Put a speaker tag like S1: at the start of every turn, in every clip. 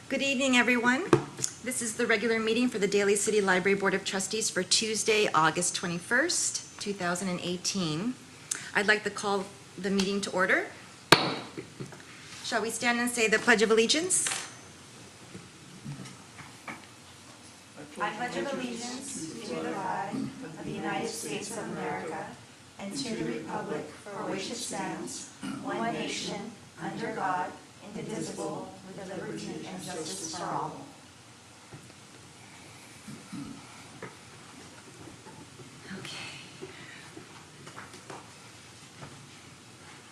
S1: Good evening, everyone. This is the regular meeting for the Daly City Library Board of Trustees for Tuesday, August 21st, 2018. I'd like to call the meeting to order. Shall we stand and say the Pledge of Allegiance? I pledge allegiance to the flag of the United States of America and to the republic for which it stands, one nation, under God, indivisible, with liberty and justice for all. Okay.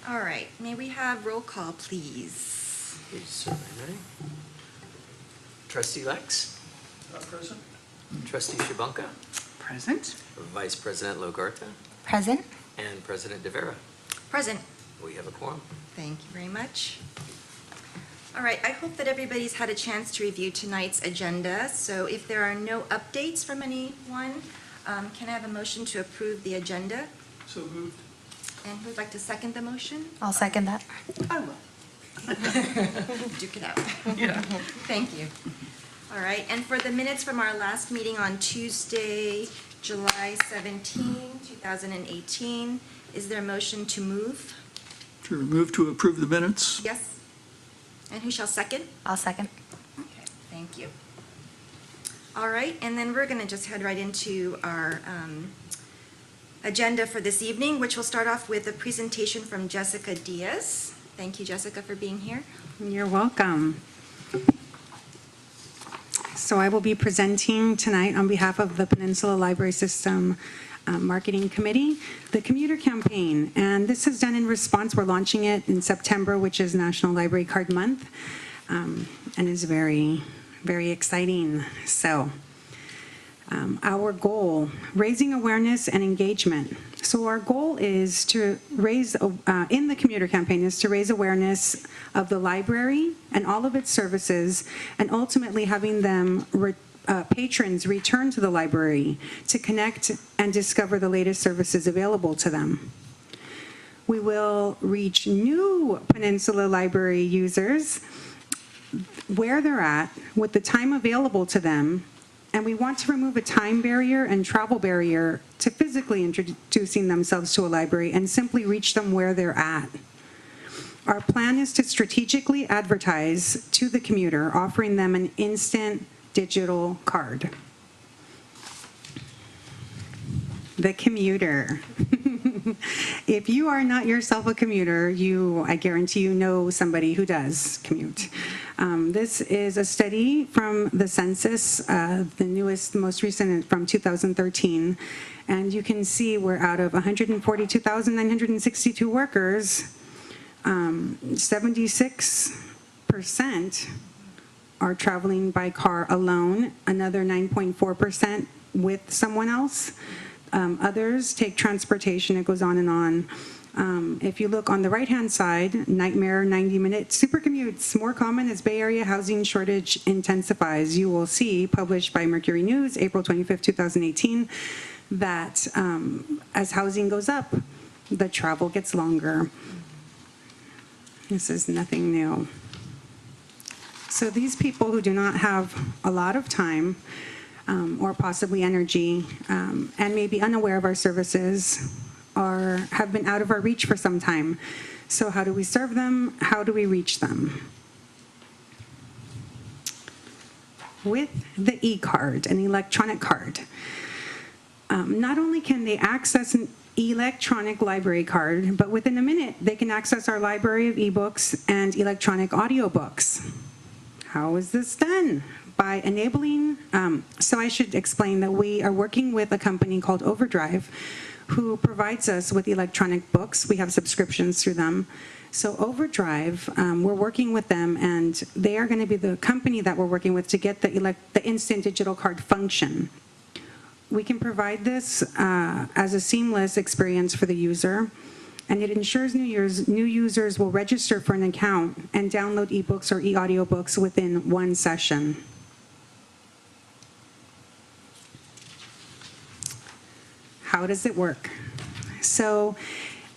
S1: All right, may we have roll call, please?
S2: Yes, certainly. Trustee Lex?
S3: Present.
S2: Trustee Shabunka?
S4: Present.
S2: Vice President Logarta?
S1: Present.
S2: And President De Vera?
S1: Present.
S2: We have a quorum.
S1: Thank you very much. All right, I hope that everybody's had a chance to review tonight's agenda. So if there are no updates from anyone, can I have a motion to approve the agenda?
S3: So moved.
S1: And who would like to second the motion?
S5: I'll second that.
S4: I will.
S1: Duke it out.
S4: Yeah.
S1: Thank you. All right, and for the minutes from our last meeting on Tuesday, July 17, 2018, is there a motion to move?
S3: To move to approve the minutes.
S1: Yes? And who shall second?
S5: I'll second.
S1: Okay, thank you. All right, and then we're going to just head right into our agenda for this evening, which will start off with a presentation from Jessica Diaz. Thank you, Jessica, for being here.
S4: You're welcome. So I will be presenting tonight on behalf of the Peninsula Library System Marketing Committee, the commuter campaign. And this is done in response. We're launching it in September, which is National Library Card Month, and is very, very exciting. So our goal, raising awareness and engagement. So our goal is to raise, in the commuter campaign, is to raise awareness of the library and all of its services, and ultimately having them patrons return to the library to connect and discover the latest services available to them. We will reach new Peninsula Library users where they're at with the time available to them, and we want to remove a time barrier and travel barrier to physically introducing themselves to a library and simply reach them where they're at. Our plan is to strategically advertise to the commuter, offering them an instant digital card. The commuter. If you are not yourself a commuter, I guarantee you know somebody who does commute. This is a study from the census, the newest, most recent from 2013. And you can see we're out of 142,962 workers, 76% are traveling by car alone, another 9.4% with someone else. Others take transportation. It goes on and on. If you look on the right-hand side, nightmare 90-minute super commutes, more common as Bay Area housing shortage intensifies. You will see, published by Mercury News, April 25th, 2018, that as housing goes up, the travel gets longer. This is nothing new. So these people who do not have a lot of time or possibly energy and may be unaware of our services have been out of our reach for some time. So how do we serve them? How do we reach them? With the e-card, an electronic card, not only can they access an electronic library card, but within a minute they can access our library of ebooks and electronic audiobooks. How is this done? By enabling, so I should explain that we are working with a company called Overdrive, who provides us with electronic books. We have subscriptions through them. So Overdrive, we're working with them, and they are going to be the company that we're working with to get the instant digital card function. We can provide this as a seamless experience for the user, and it ensures new users will register for an account and download ebooks or e-audiobooks within one session. How does it work? So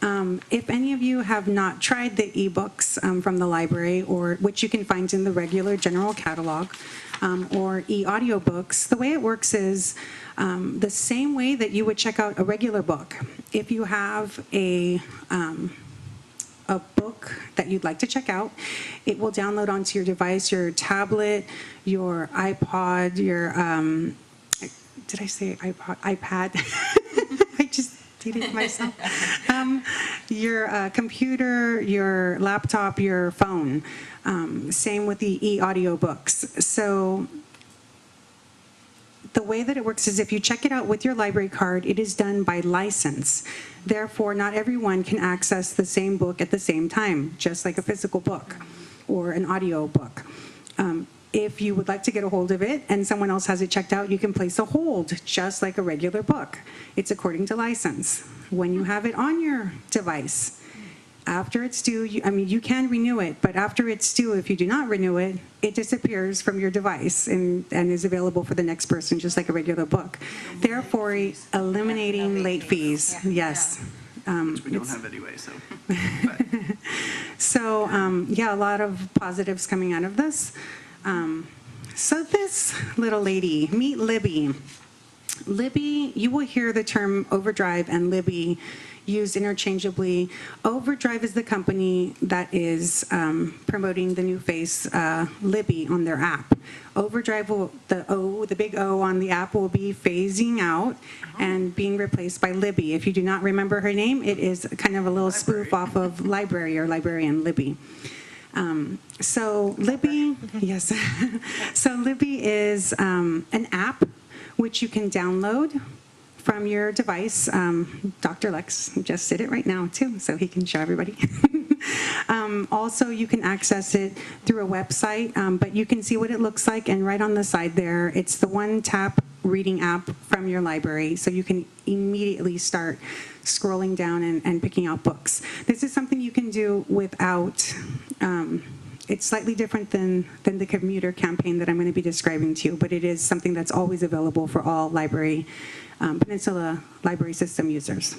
S4: If any of you have not tried the ebooks from the library, or which you can find in the regular general catalog, or e-audiobooks, the way it works is the same way that you would check out a regular book. If you have a book that you'd like to check out, it will download onto your device, your tablet, your iPod, your, did I say iPod? iPad? I just dated myself. Your computer, your laptop, your phone. Same with the e-audiobooks. So the way that it works is if you check it out with your library card, it is done by license. Therefore, not everyone can access the same book at the same time, just like a physical book or an audio book. If you would like to get a hold of it and someone else has it checked out, you can place a hold, just like a regular book. It's according to license. When you have it on your device, after it's due, you can renew it, but after it's due, if you do not renew it, it disappears from your device and is available for the next person, just like a regular book. Therefore, eliminating late fees. Yes.
S5: Which we don't have anyway, so.
S4: So, yeah, a lot of positives coming out of this. So this little lady, meet Libby. Libby, you will hear the term Overdrive and Libby used interchangeably. Overdrive is the company that is promoting the new face, Libby, on their app. Overdrive, the big O on the app will be phasing out and being replaced by Libby. If you do not remember her name, it is kind of a little spoof off of Library or Librarian Libby. So Libby, yes. So Libby is an app which you can download from your device. Dr. Lex just did it right now too, so he can show everybody. Also, you can access it through a website, but you can see what it looks like, and right on the side there, it's the one-tap reading app from your library, so you can immediately start scrolling down and picking out books. This is something you can do without, it's slightly different than the commuter campaign that I'm going to be describing to you, but it is something that's always available for all library, Peninsula Library System users.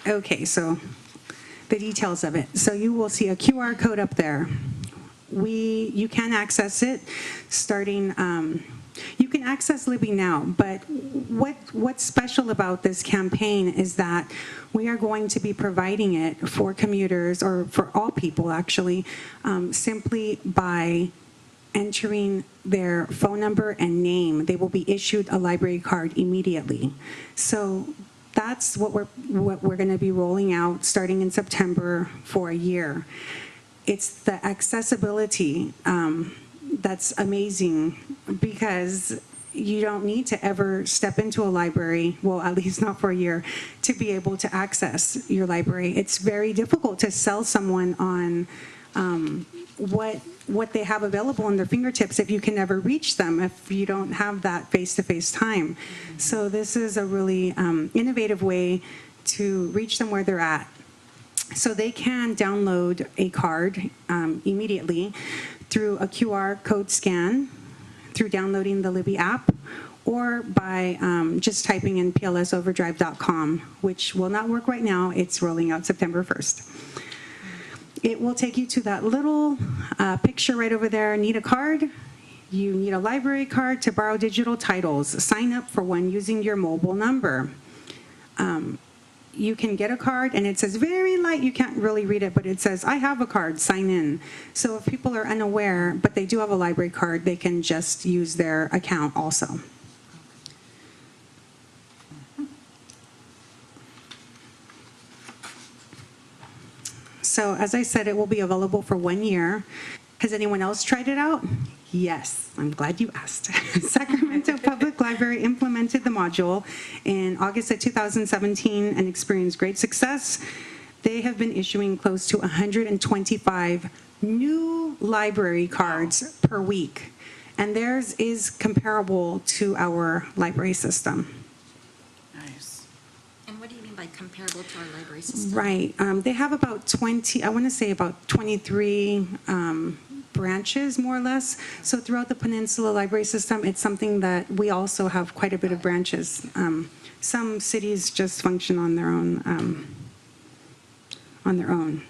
S4: Okay, so the details of it. So you will see a QR code up there. You can access it starting, you can access Libby now, but what's special about this campaign is that we are going to be providing it for commuters, or for all people actually, simply by entering their phone number and name. They will be issued a library card immediately. So that's what we're going to be rolling out starting in September for a year. It's the accessibility that's amazing, because you don't need to ever step into a library, well, at least not for a year, to be able to access your library. It's very difficult to sell someone on what they have available in their fingertips if you can never reach them, if you don't have that face-to-face time. So this is a really innovative way to reach them where they're at. So they can download a card immediately through a QR code scan, through downloading the Libby app, or by just typing in plsoverdrive.com, which will not work right now. It's rolling out September 1st. It will take you to that little picture right over there. Need a card? You need a library card to borrow digital titles. Sign up for one using your mobile number. You can get a card, and it says very light, you can't really read it, but it says, I have a card, sign in. So if people are unaware, but they do have a library card, they can just use their account also. So as I said, it will be available for 1 year. Has anyone else tried it out? Yes, I'm glad you asked. Sacramento Public Library implemented the module in August of 2017 and experienced great success. They have been issuing close to 125 new library cards per week, and theirs is comparable to our library system.
S5: Nice.
S6: And what do you mean by comparable to our library system?
S4: Right. They have about 20, I want to say about 23 branches, more or less. So throughout the Peninsula Library System, it's something that we also have quite a bit of branches. Some cities just function on their own.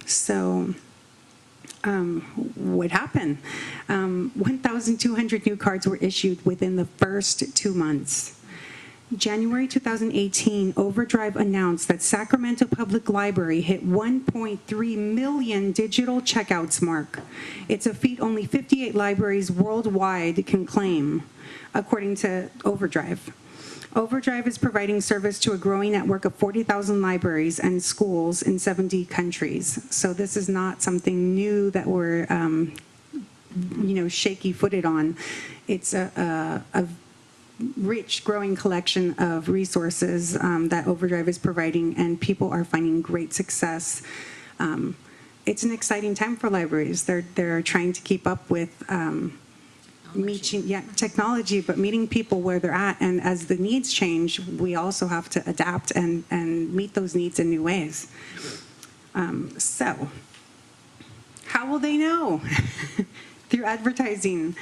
S4: So what happened? 1,200 new cards were issued within the first 2 months. January 2018, Overdrive announced that Sacramento Public Library hit 1.3 million digital checkouts mark. It's a feat only 58 libraries worldwide can claim, according to Overdrive. Overdrive is providing service to a growing network of 40,000 libraries and schools in 70 countries. So this is not something new that we're, shaky-footed on. It's a rich, growing collection of resources that Overdrive is providing, and people are finding great success. It's an exciting time for libraries. They're trying to keep up with technology, but meeting people where they're at. And as the needs change, we also have to adapt and meet those needs in new ways. So how will they know? Through advertising.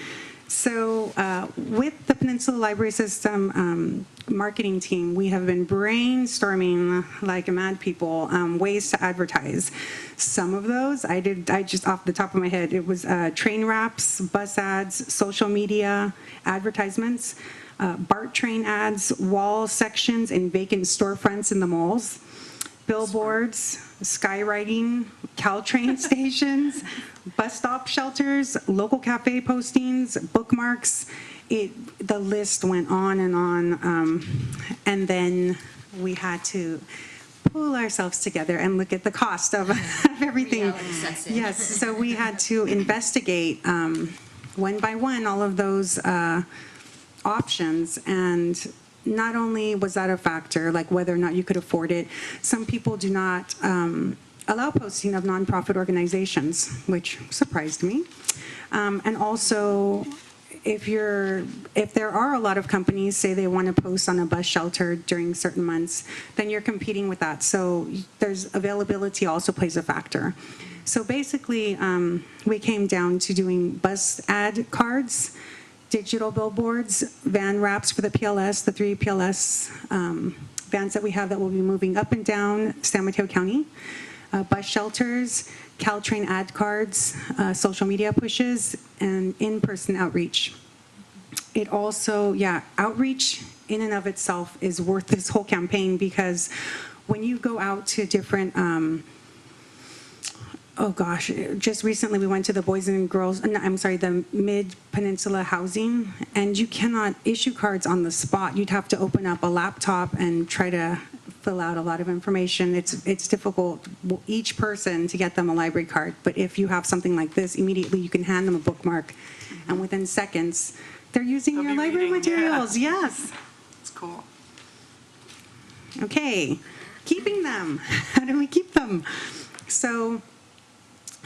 S4: So with the Peninsula Library System marketing team, we have been brainstorming like mad people ways to advertise. Some of those I just off the top of my head, it was train wraps, bus ads, social media advertisements, BART train ads, wall sections and vacant storefronts in the malls, billboards, skywriting, Caltrain stations, bus stop shelters, local cafe postings, bookmarks. The list went on. And then we had to pull ourselves together and look at the cost of everything.
S6: Reality sets in.
S4: Yes, so we had to investigate one by one all of those options. And not only was that a factor, like whether or not you could afford it, some people do not allow posting of nonprofit organizations, which surprised me. And also, if there are a lot of companies say they want to post on a bus shelter during certain months, then you're competing with that. So there's availability also plays a factor. So basically, we came down to doing bus ad cards, digital billboards, van wraps for the PLS, the 3 PLS vans that we have that will be moving up and down San Mateo County, bus shelters, Caltrain ad cards, social media pushes, and in-person outreach. It also, outreach in and of itself is worth this whole campaign, because when you go out to different just recently we went to the the Mid-Peninsula Housing, and you cannot issue cards on the spot. You'd have to open up a laptop and try to fill out a lot of information. It's difficult, each person, to get them a library card. But if you have something like this, immediately you can hand them a bookmark, and within seconds, they're using
S5: They'll
S4: your
S5: be
S4: library
S5: reading,
S4: materials. Yes.
S5: It's cool.
S4: Okay, keeping them. How do we keep them? So,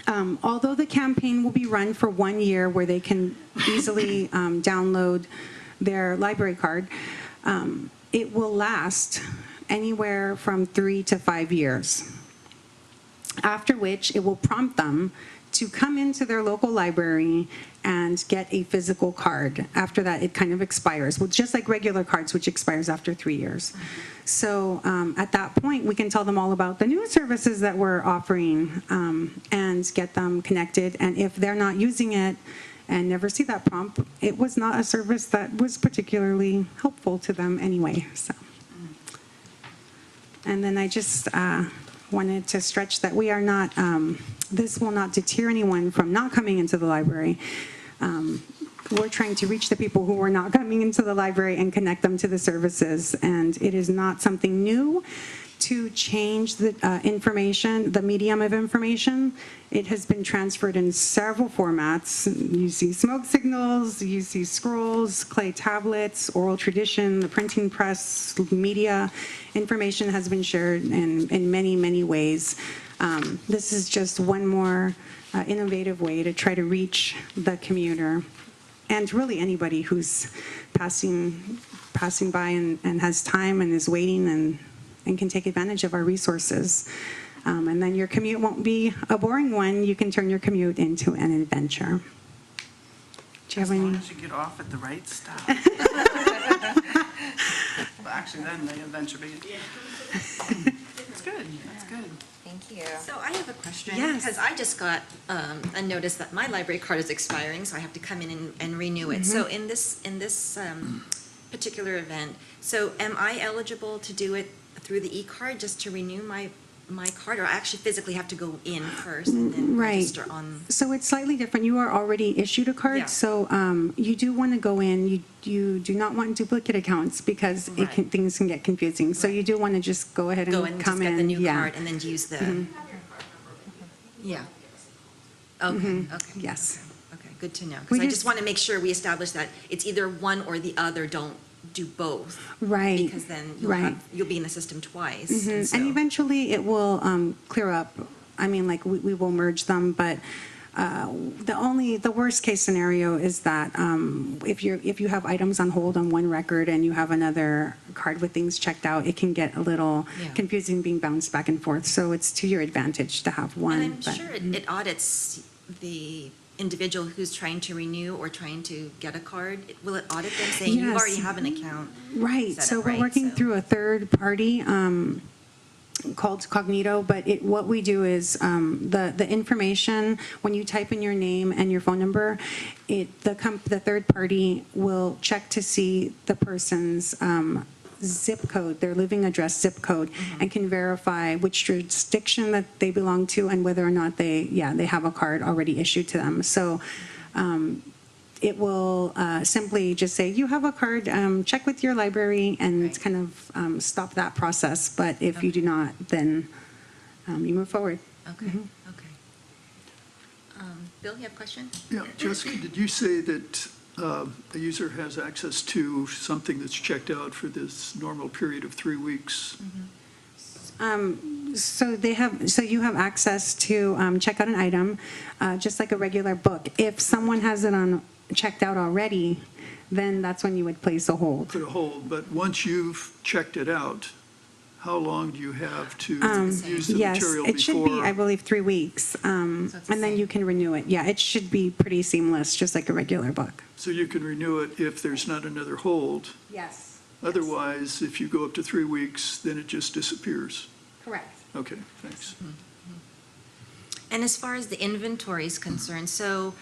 S4: although the campaign will be run for 1 year, where they can easily download their library card, it will last anywhere from 3 to 5 years, after which it will prompt them to come into their local library and get a physical card. After that, it kind of expires, well, just like regular cards, which expires after 3 years. So at that point, we can tell them all about the new services that we're offering and get them connected. And if they're not using it and never see that prompt, it was not a service that was particularly helpful to them anyway. So, and then I just wanted to stretch that we are not, this will not deter anyone from not coming into the library. We're trying to reach the people who are not coming into the library and connect them to the services. And it is not something new to change the information, the medium of information. It has been transferred in several formats. You see smoke signals, you see scrolls, clay tablets, oral tradition, the printing press, media. Information has been shared in many, many ways. This is just one more innovative way to try to reach the commuter, and really anybody who's passing by and has time and is waiting and can take advantage of our resources. And then your commute won't be a boring one. You can turn your commute into an adventure. Do you have
S5: As long
S4: any?
S5: as you get off at the right stop. Well, actually, then they eventually. It's good, that's good.
S6: Thank you. So I have a question.
S4: Yes.
S6: Because I just got a notice that my library card is expiring, so I have to come in and renew it. So in this particular event, so am I eligible to do it through the e-card just to renew my card? Or I actually physically have to go in first and then
S4: Right.
S6: register on?
S4: So it's slightly different. You are already issued a card,
S6: Yeah.
S4: so you do want to go in. You do not want duplicate accounts because
S6: Right.
S4: things can get confusing. So you do want to just go ahead and
S6: Go in and just
S4: come
S6: get
S4: in.
S6: the new
S4: yeah.
S6: card and then use the. Yeah. Okay, okay.
S4: Yes.
S6: Okay, good to know.
S4: We
S6: Because I
S4: just-
S6: just want to make sure we establish that it's either one or the other, don't do both.
S4: Right.
S6: Because then
S4: Right.
S6: you'll be in the system twice.
S4: And
S6: so-
S4: eventually it will clear up. I mean, like, we will merge them, but the worst case scenario is that if you have items on hold on one record and you have another card with things checked out, it can get a little
S6: Yeah.
S4: confusing being bounced back and forth. So it's to your advantage to have one.
S6: And I'm
S4: but-
S6: sure it audits the individual who's trying to renew or trying to get a card. Will it audit them saying you
S4: Yes.
S6: already have an account?
S4: Right,
S6: set
S4: so
S6: up,
S4: we're
S6: right?
S4: working
S6: So-
S4: through a third party called Cognito, but what we do is the information, when you type in your name and your phone number, the third party will check to see the person's zip code, their living address zip code, and can verify which jurisdiction that they belong to and whether or not they have a card already issued to them. So it will simply just say, you have a card, check with your library, and
S6: Right.
S4: kind of stop that process. But if you do not, then you move forward.
S6: Okay, okay. Bill, you have a question?
S3: Yeah, Jessica, did you say that a user has access to something that's checked out for this normal period of 3 weeks?
S4: So you have access to check out an item, just like a regular book. If someone has it on checked out already, then that's when you would place a hold.
S3: Put a hold, but once you've checked it out, how long do you have to use the
S4: Yes,
S3: material
S4: it should be, I
S3: before?
S4: believe, 3 weeks, and
S6: So it's the
S4: then
S6: same.
S4: you can renew it. Yeah, it should be pretty seamless, just like a regular book.
S3: So you can renew it if there's not another hold.
S4: Yes.
S3: Otherwise, if you go up to 3 weeks, then it just disappears.
S4: Correct.
S3: Okay, thanks.
S6: And as far as the inventory is concerned, so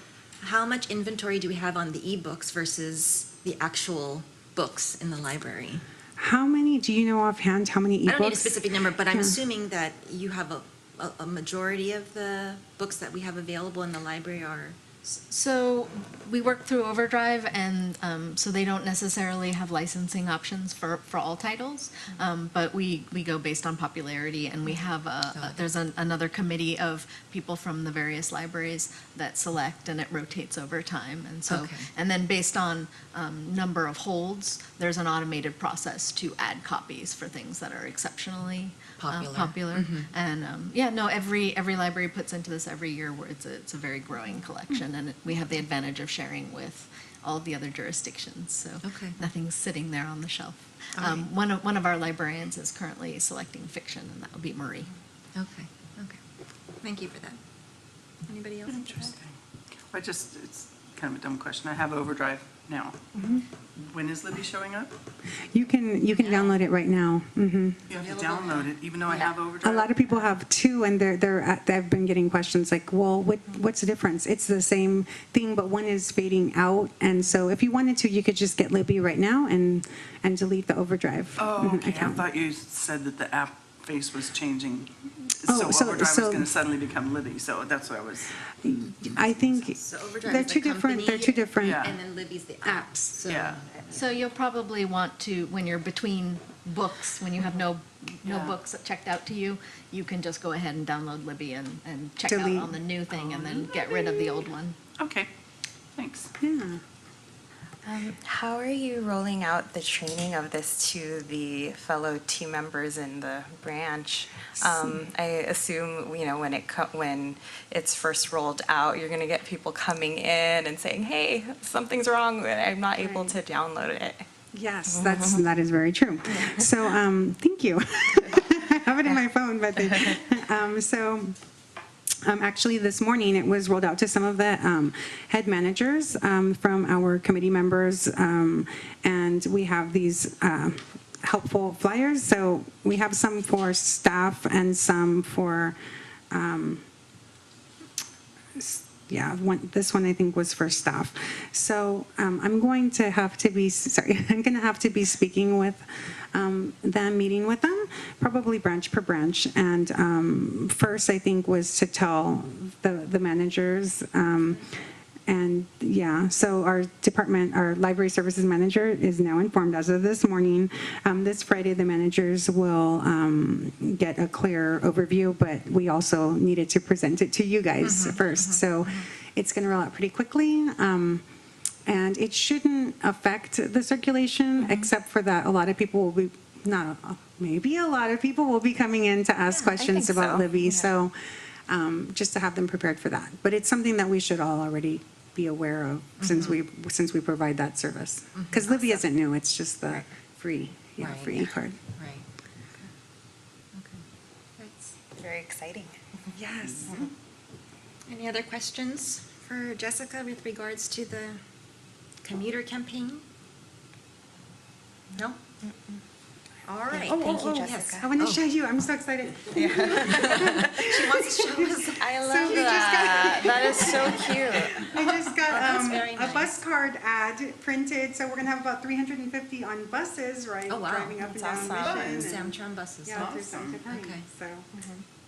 S6: how much inventory do we have on the ebooks versus the actual books in the library?
S4: How many, do you know offhand, how many ebooks?
S6: I don't need a specific number, but I'm
S4: Yeah.
S6: assuming that you have a majority of the books that we have available in the library are.
S7: So we work through Overdrive, and so they don't necessarily have licensing options for all titles, but we go based on popularity, and we have there's another committee of people from the various libraries that select, and it rotates over time, and so
S6: Okay.
S7: and then based on number of holds, there's an automated process to add copies for things that are exceptionally
S6: Popular.
S7: And every library puts into this every year, where it's a very growing collection, and we have the advantage of sharing with all of the other jurisdictions, so
S6: Okay.
S7: nothing's sitting there on the shelf.
S6: All right.
S7: One of our librarians is currently selecting fiction, and that would be Marie.
S6: Okay, okay. Thank you for that. Anybody else?
S5: Interesting. It's kind of a dumb question. I have Overdrive now. When is Libby showing up?
S4: You can download it right now.
S5: You have to download it, even though I have
S4: A
S5: Overdrive?
S4: lot of people have two, and they've been getting questions like, well, what's the difference? It's the same thing, but one is fading out. And so if you wanted to, you could just get Libby right now and delete the Overdrive
S5: Oh, okay. I
S4: account.
S5: thought you said that the app face was changing.
S4: Oh,
S5: So Overdrive was
S4: so-
S5: going to suddenly become Libby, so that's what I was.
S4: I think
S6: So Overdrive
S4: they're
S6: is the
S4: two different. They're
S6: company,
S4: two different.
S5: Yeah.
S6: And then Libby's the apps. So
S5: Yeah.
S7: So you'll probably want to, when you're between books, when you have no
S5: Yeah.
S7: books checked out to you, you can just go ahead and download Libby and check
S4: Delete.
S7: out on the new thing, and then get rid of the old one.
S5: Okay, thanks.
S4: Yeah.
S8: How are you rolling out the training of this to the fellow team members in the branch? I assume, when it's first rolled out, you're going to get people coming in and saying, hey, something's wrong, and I'm not able to download it.
S4: Yes, that is very true. So thank you. I have it in my phone, but Actually, this morning, it was rolled out to some of the head managers from our committee members, and we have these helpful flyers. So we have some for staff and some for, this one I think was for staff. So I'm going to have to be speaking with them, meeting with them, probably branch per branch. And first, I think, was to tell the managers. So our library services manager is now informed as of this morning. This Friday, the managers will get a clear overview, but we also needed to present it to you guys first. So it's going to roll out pretty quickly. And it shouldn't affect the circulation, except for that a lot of people will be, maybe a lot of people will be coming in to ask questions about Libby. Yeah. So just to have them prepared for that. But it's something that we should all already be aware of since we provide that service. Because Libby isn't new, it's just the free e-card.
S6: Right. Okay. That's
S8: Very exciting.
S4: Yes.
S6: Any other questions for Jessica with regards to the commuter campaign? No? All right.
S8: Thank you,
S6: Yes.
S8: Jessica.
S4: I want to show you. I'm so excited.
S6: She wants to show us.
S8: I
S4: So
S8: love
S4: we just
S8: that. That is so cute.
S4: I just got
S6: That's very
S4: a
S6: nice.
S4: bus card ad printed, so we're going to have about 350 on buses, right?
S6: Oh, wow.
S4: Driving up and
S8: That's
S4: down
S8: awesome.
S4: Mission. and-
S6: Samtron buses.
S4: Yeah, through Santa Fe.
S6: Okay.
S4: So,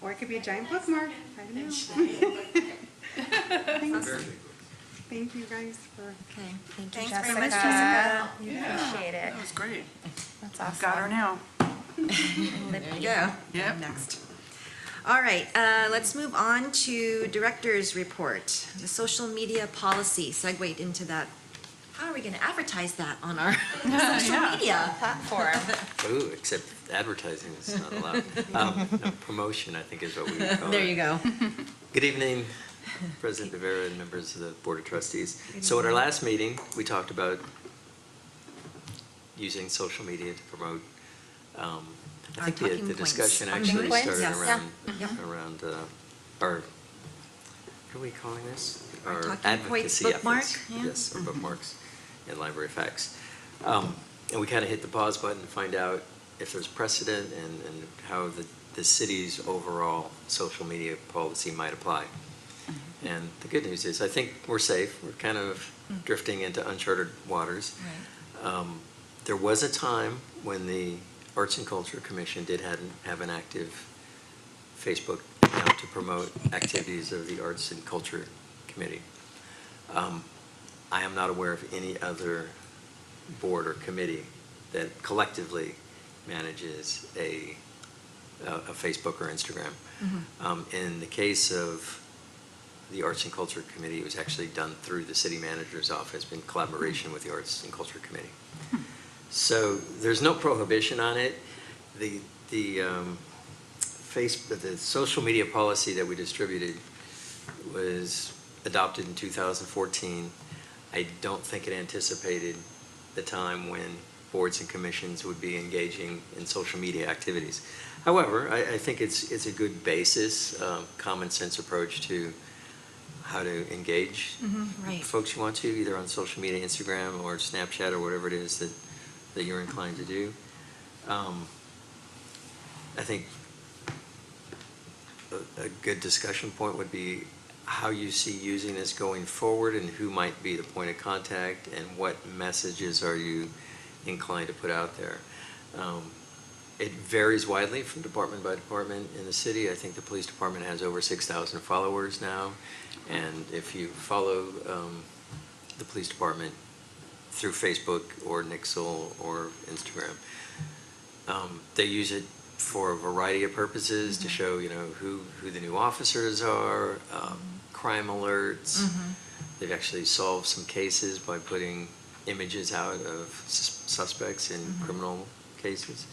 S4: or it could be a giant bookmark. I don't know. Thanks. Thank you guys for.
S6: Okay.
S8: Thank you,
S6: Thanks
S8: Jessica.
S6: very much, Jessica.
S8: We appreciate it.
S5: That was great.
S8: That's
S5: I've
S8: awesome.
S5: got her now.
S6: There you go.
S5: Yep.
S6: Next. All right, let's move on to Director's Report. The social media policy segued into that. How are we going to advertise that on our social media?
S8: Platform.
S2: Ooh, except advertising is not allowed. No, promotion, I think, is what we would call it.
S6: There you go.
S2: Good evening, President Rivera and members of the Board of Trustees. So at our last meeting, we talked about using social media to promote. I think
S6: talking
S2: the
S6: points.
S2: discussion
S6: Talking
S2: actually
S6: points,
S2: started
S6: yes.
S2: around our, what are we calling this?
S6: Our
S2: Our
S6: talking points
S2: advocacy
S6: bookmark,
S2: efforts.
S6: yeah.
S2: Yes, our bookmarks and library facts. And we kind of hit the pause button to find out if there's precedent and how the city's overall social media policy might apply. And the good news is, I think we're safe. We're kind of drifting into uncharted waters.
S6: Right.
S2: There was a time when the Arts and Culture Commission did have an active Facebook account to promote activities of the Arts and Culture Committee. I am not aware of any other board or committee that collectively manages a Facebook or Instagram. In the case of the Arts and Culture Committee, it was actually done through the city manager's office in collaboration with the Arts and Culture Committee. So there's no prohibition on it. The social media policy that we distributed was adopted in 2014. I don't think it anticipated the time when boards and commissions would be engaging in social media activities. However, I think it's a good basis, common sense approach to how to engage
S6: Right.
S2: folks you want to, either on social media, Instagram or Snapchat or whatever it is that you're inclined to do. I think a good discussion point would be how you see using this going forward and who might be the point of contact and what messages are you inclined to put out there. It varies widely from department by department in the city. I think the police department has over 6,000 followers now. And if you follow the police department through Facebook or Nixle or Instagram, they use it for a variety of purposes to show, who the new officers are, crime alerts. They've actually solved some cases by putting images out of suspects in criminal cases.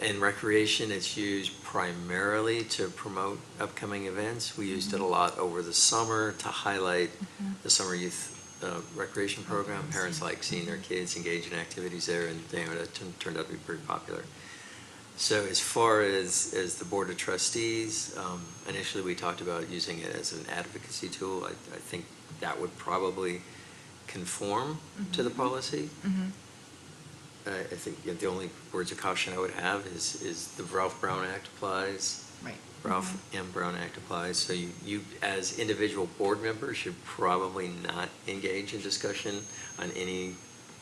S2: In recreation, it's used primarily to promote upcoming events. We used it a lot over the summer to highlight the summer youth recreation program. Parents like seeing their kids engage in activities there, and that turned out to be pretty popular. So as far as the Board of Trustees, initially we talked about using it as an advocacy tool. I think that would probably conform to the policy. I think the only words of caution I would have is the Ralph Brown Act applies.
S6: Right.
S2: Ralph M. Brown Act applies, so you as individual board members should probably not engage in discussion on any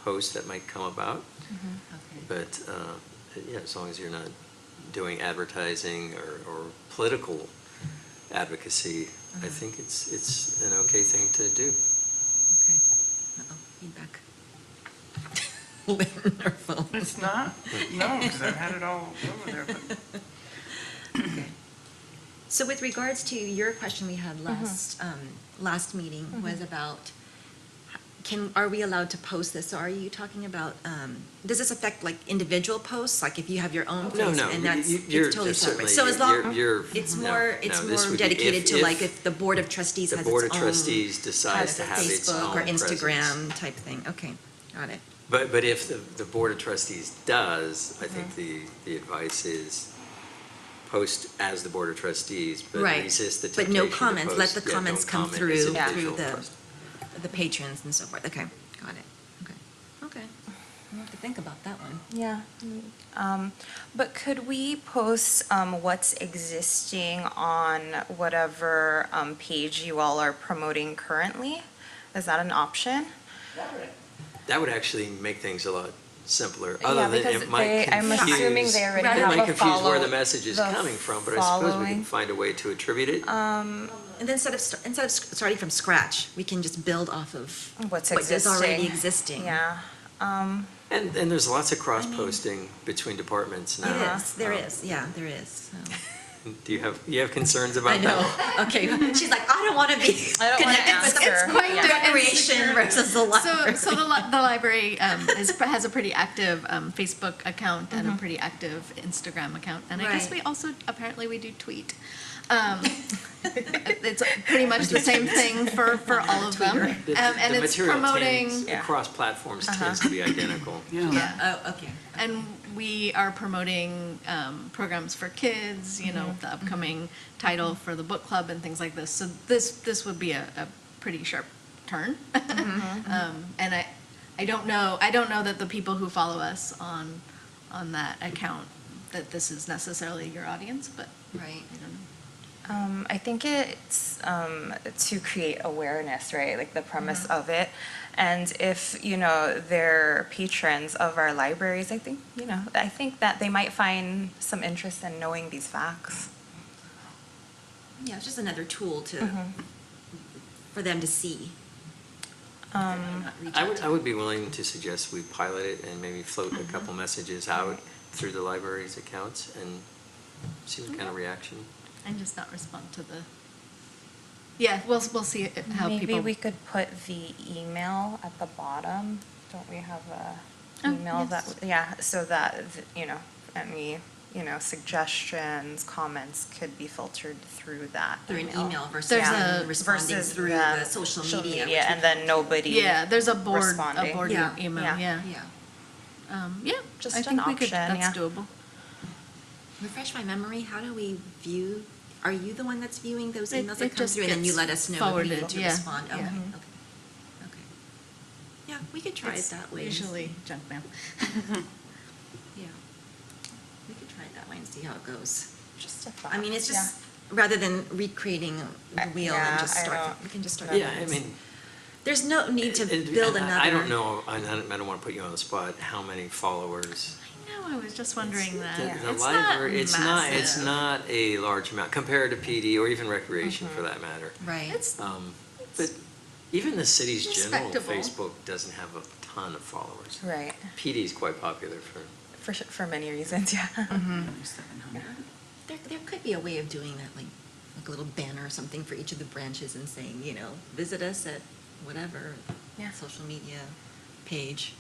S2: post that might come about.
S6: Okay.
S2: But, yeah, as long as you're not doing advertising or political advocacy, I think it's an okay thing to do.
S6: Okay. Uh-oh, feedback. Lynn, our phone.
S5: It's not? No, because I've had it all over there, but
S6: Okay. So with regards to your question we had last meeting was about, are we allowed to post this? So are you talking about, does this affect like individual posts? Like if you have your own
S2: No,
S6: place
S2: no,
S6: and that's,
S2: you're
S6: it's totally separate?
S2: certainly-
S6: So as long,
S2: this
S6: more
S2: would be
S6: dedicated to
S2: if
S6: like if the Board of Trustees
S2: the
S6: has
S2: Board
S6: its
S2: of
S6: own.
S2: Trustees decides to have its
S6: Facebook
S2: own
S6: or
S2: presence.
S6: Instagram type thing. Okay, got it.
S2: But if the Board of Trustees does, I think the advice is post as the Board of Trustees, but
S6: Right.
S2: resist the
S6: But
S2: temptation
S6: no
S2: to
S6: comments, let
S2: post-
S6: the
S2: yeah,
S6: comments
S2: don't
S6: come
S2: comment
S6: through,
S2: as
S6: through
S2: individual
S6: the,
S2: posts.
S6: the patrons and so forth. Okay, got it. Okay. I'll have to think about that one.
S8: Yeah. But could we post what's existing on whatever page you all are promoting currently? Is that an option?
S2: That would actually make things a lot simpler,
S8: Yeah,
S2: other than
S8: because
S2: it might
S8: I'm assuming they already
S2: it
S8: have
S2: might
S8: a
S2: confuse where the
S8: follow-
S2: message is
S8: the
S2: coming from, but I suppose we
S8: following.
S2: can find a way to attribute it.
S6: And then instead of starting from scratch, we can just build off of
S8: What's
S6: what is already
S8: existing.
S6: existing.
S8: Yeah.
S2: And there's lots of cross-posting between departments
S6: It
S2: now.
S6: is, there is, yeah, there is. So.
S2: Do you have concerns about
S6: I
S2: that?
S6: know, okay, she's like, I don't want to be
S8: I don't wanna
S6: connected with
S8: ask her.
S6: the
S7: Quite different.
S6: recreation versus the library.
S7: So the library has a pretty active Facebook account and a pretty active Instagram account, and I guess
S6: Right.
S7: we also apparently we do tweet. It's pretty much the same thing for all of them, and
S2: The
S7: it's
S2: material
S7: promoting.
S2: tends-
S8: Yeah.
S2: across platforms tends to be identical.
S7: Yeah.
S6: Oh, okay.
S7: And we are promoting programs for kids, you know, the upcoming title for the book club and things like this. So this would be a pretty sharp turn. And I don't know that the people who follow us on that account, that this is necessarily your audience, but
S6: Right.
S7: I don't know.
S8: I think it's to create awareness, right? Like the premise of it. And if, they're patrons of our libraries, I think that they might find some interest in knowing these facts.
S6: Yeah, it's just another tool to, for them to see. Not reach out to
S2: I would be willing to suggest we pilot it and maybe float a couple messages out through the library's accounts and see what kind of reaction.
S7: And just not respond to the. Yeah, we'll see how people.
S8: Maybe we could put the email at the bottom. Don't we have a
S7: Oh,
S8: email
S7: yes.
S8: so that, any, suggestions, comments could be filtered through that
S6: through an email versus
S7: There's
S6: them
S7: a-
S6: responding
S8: versus
S6: through the social media. which
S8: and then nobody.
S7: Yeah, there's a board
S8: responding.
S6: Yeah.
S7: email.
S8: Yeah.
S6: Yeah.
S7: Yeah,
S8: Just
S7: I
S8: an
S7: think we could.
S8: option,
S7: That's
S8: yeah.
S7: doable.
S6: Refresh my memory, how do we view, are you the one that's viewing those
S7: It-
S6: emails
S7: it
S6: that come
S7: just
S6: through and then you
S7: gets
S6: let us know if we
S7: forwarded,
S6: need to
S7: yeah,
S6: respond? Okay,
S7: yeah.
S6: okay. Yeah, we could try it
S7: It's
S6: that way.
S7: Usually junk mail.
S6: Yeah. We could try it that way and see how it goes.
S8: Just a
S6: I mean, it's
S8: thought,
S6: just, rather than recreating the wheel and
S8: Yeah,
S6: just
S8: I
S6: start,
S8: don't-
S6: we can just start.
S2: Yeah,
S6: with
S2: I
S6: this.
S2: mean.
S6: There's no need to build another.
S2: I don't know, I don't want to put you on the spot, how many followers.
S7: I know, I was just wondering that.
S2: The
S7: It's
S2: library, it's
S7: massive.
S2: not a large amount compared to PD or even recreation for that matter.
S6: Right.
S7: It's,
S2: But even the city's general
S7: respectable.
S2: Facebook doesn't have a ton of followers.
S8: Right,
S2: PD is quite popular for.
S8: for many reasons, yeah.
S5: 700.
S6: There could be a way of doing that, like a little banner or something for each of the branches and saying, visit us at whatever,
S8: Yeah.
S6: social media page.